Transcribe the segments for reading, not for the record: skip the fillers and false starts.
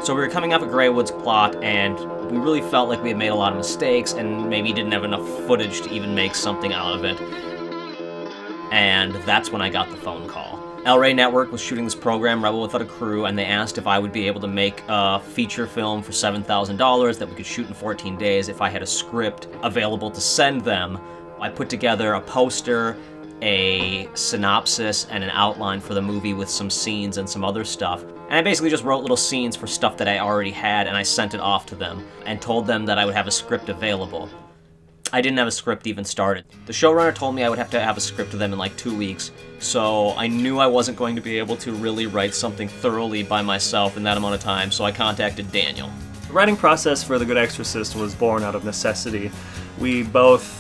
So we were coming up at Greywood's plot, and we really felt like we had made a lot of mistakes and maybe didn't have enough footage to even make something out of it. And that's when I got the phone call. El Rey Network was shooting this program, Rebel Without a Crew, and they asked if I would be able to make a feature film for $7,000 that we could shoot in 14 days if I had a script available to send them. I put together a poster, a synopsis, and an outline for the movie with some scenes and some other stuff. And I basically just wrote little scenes for stuff that I already had, and I sent it off to them and told them that I would have a script available. I didn't have a script even started. The showrunner told me I would have to have a script to them in like 2 weeks, so I knew I wasn't going to be able to really write something thoroughly by myself in that amount of time, so I contacted Daniel. The writing process for The Good Exorcist was born out of necessity. We both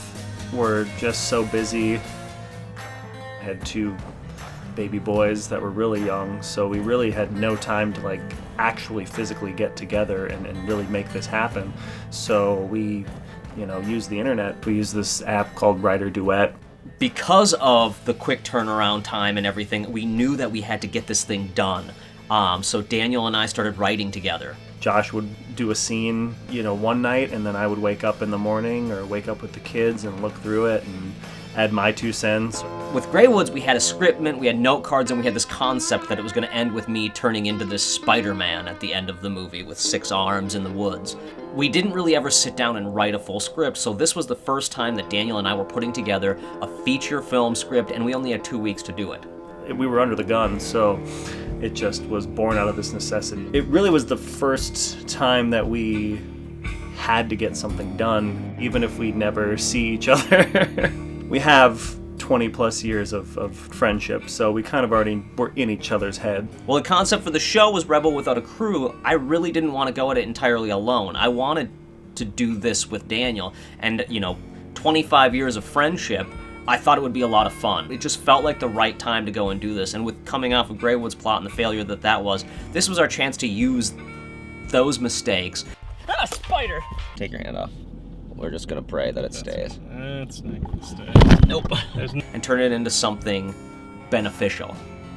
were just so busy. I had 2 baby boys that were really young, so we really had no time to like actually physically get together and really make this happen. So we use the internet. We use this app called Writer Duet. Because of the quick turnaround time and everything, we knew that we had to get this thing done. So Daniel and I started writing together. Josh would do a scene, one night, and then I would wake up in the morning or wake up with the kids and look through it and add my 2 cents. With Greywoods, we had a scriptment, we had note cards, and we had this concept that it was going to end with me turning into this Spider-Man at the end of the movie with 6 arms in the woods. We didn't really ever sit down and write a full script, so this was the first time that Daniel and I were putting together a feature film script, and we only had 2 weeks to do it. We were under the gun, so it just was born out of this necessity. It really was the first time that we had to get something done, even if we never see each other. We have 20 plus years of friendship, so we kind of already were in each other's head. Well, the concept for the show was Rebel Without a Crew. I really didn't want to go at it entirely alone. I wanted to do this with Daniel, and 25 years of friendship, I thought it would be a lot of fun. It just felt like the right time to go and do this, and with coming off of Greywood's plot and the failure that was, this was our chance to use those mistakes. Ah, spider! Take your hand off. We're just gonna pray that it stays. It's not gonna stay. Nope. And turn it into something beneficial.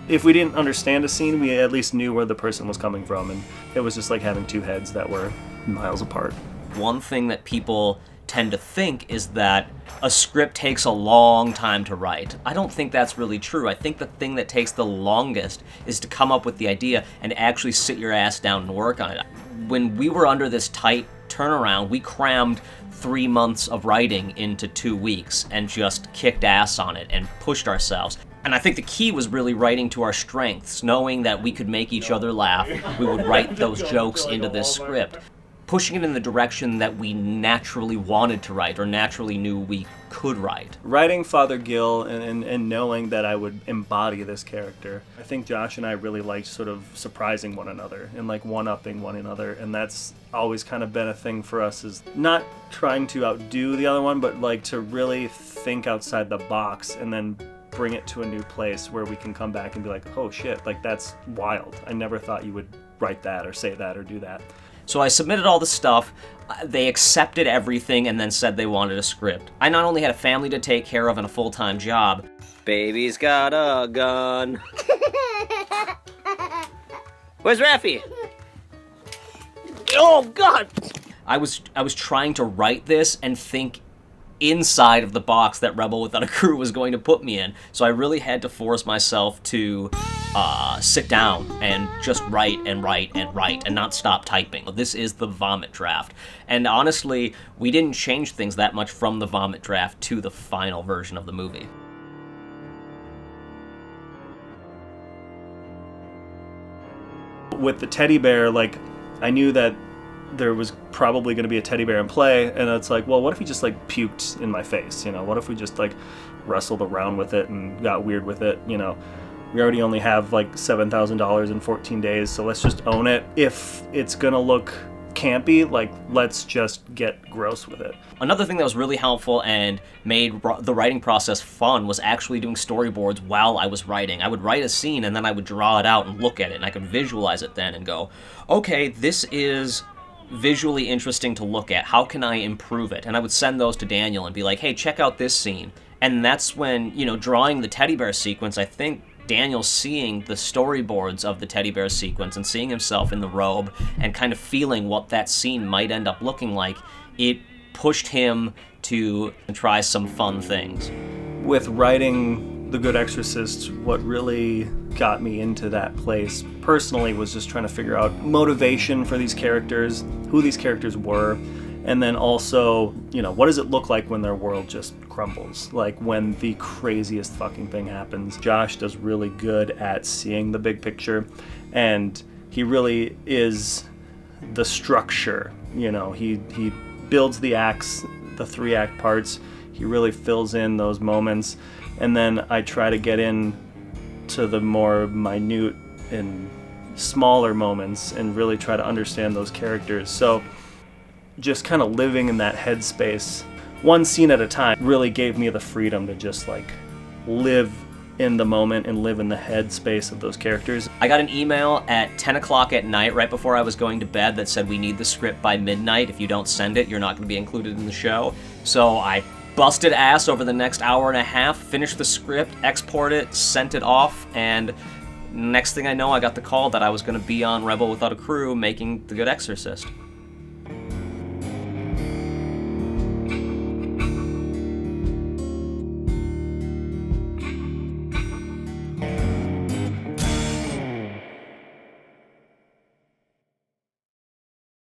If we didn't understand a scene, we at least knew where the person was coming from, and it was just like having 2 heads that were miles apart. One thing that people tend to think is that a script takes a long time to write. I don't think that's really true. I think the thing that takes the longest is to come up with the idea and actually sit your ass down and work on it. When we were under this tight turnaround, we crammed 3 months of writing into 2 weeks and just kicked ass on it and pushed ourselves. And I think the key was really writing to our strengths, knowing that we could make each other laugh. We would write those jokes into this script, pushing it in the direction that we naturally wanted to write or naturally knew we could write. Writing Father Gill and knowing that I would embody this character, I think Josh and I really liked sort of surprising one another and like one-upping one another, and that's always kind of been a thing for us, is not trying to outdo the other one, but like to really think outside the box and then bring it to a new place where we can come back and be like, oh shit, like that's wild. I never thought you would write that or say that or do that. So I submitted all the stuff, they accepted everything and then said they wanted a script. I not only had a family to take care of and a full-time job, baby's got a gun. Where's Raffy? Oh God! I was trying to write this and think inside of the box that Rebel Without a Crew was going to put me in. So I really had to force myself to sit down and just write and write and write and not stop typing. This is the vomit draft. And honestly, we didn't change things that much from the vomit draft to the final version of the movie. With the teddy bear, like, I knew that there was probably going to be a teddy bear in play, and it's like, well, what if he just like puked in my face? What if we just like wrestled around with it and got weird with it? We already only have like $7,000 in 14 days, so let's just own it. If it's gonna look campy, like, let's just get gross with it. Another thing that was really helpful and made the writing process fun was actually doing storyboards while I was writing. I would write a scene and then I would draw it out and look at it, and I could visualize it then and go, okay, this is visually interesting to look at. How can I improve it? And I would send those to Daniel and be like, hey, check out this scene. And that's when, drawing the teddy bear sequence, I think Daniel seeing the storyboards of the teddy bear sequence and seeing himself in the robe and kind of feeling what that scene might end up looking like, it pushed him to try some fun things. With writing The Good Exorcist, what really got me into that place personally was just trying to figure out motivation for these characters, who these characters were, and then also, what does it look like when their world just crumbles? Like when the craziest fucking thing happens. Josh does really good at seeing the big picture, and he really is the structure. He builds the acts, the 3-act parts. He really fills in those moments, and then I try to get in to the more minute and smaller moments and really try to understand those characters. So just kind of living in that headspace, one scene at a time, really gave me the freedom to just live in the moment and live in the headspace of those characters. I got an email at 10 o'clock at night right before I was going to bed that said we need the script by midnight. If you don't send it, you're not going to be included in the show. So I busted ass over the next hour and a half, finished the script, exported it, sent it off, and next thing I know, I got the call that I was going to be on Rebel Without a Crew making The Good Exorcist.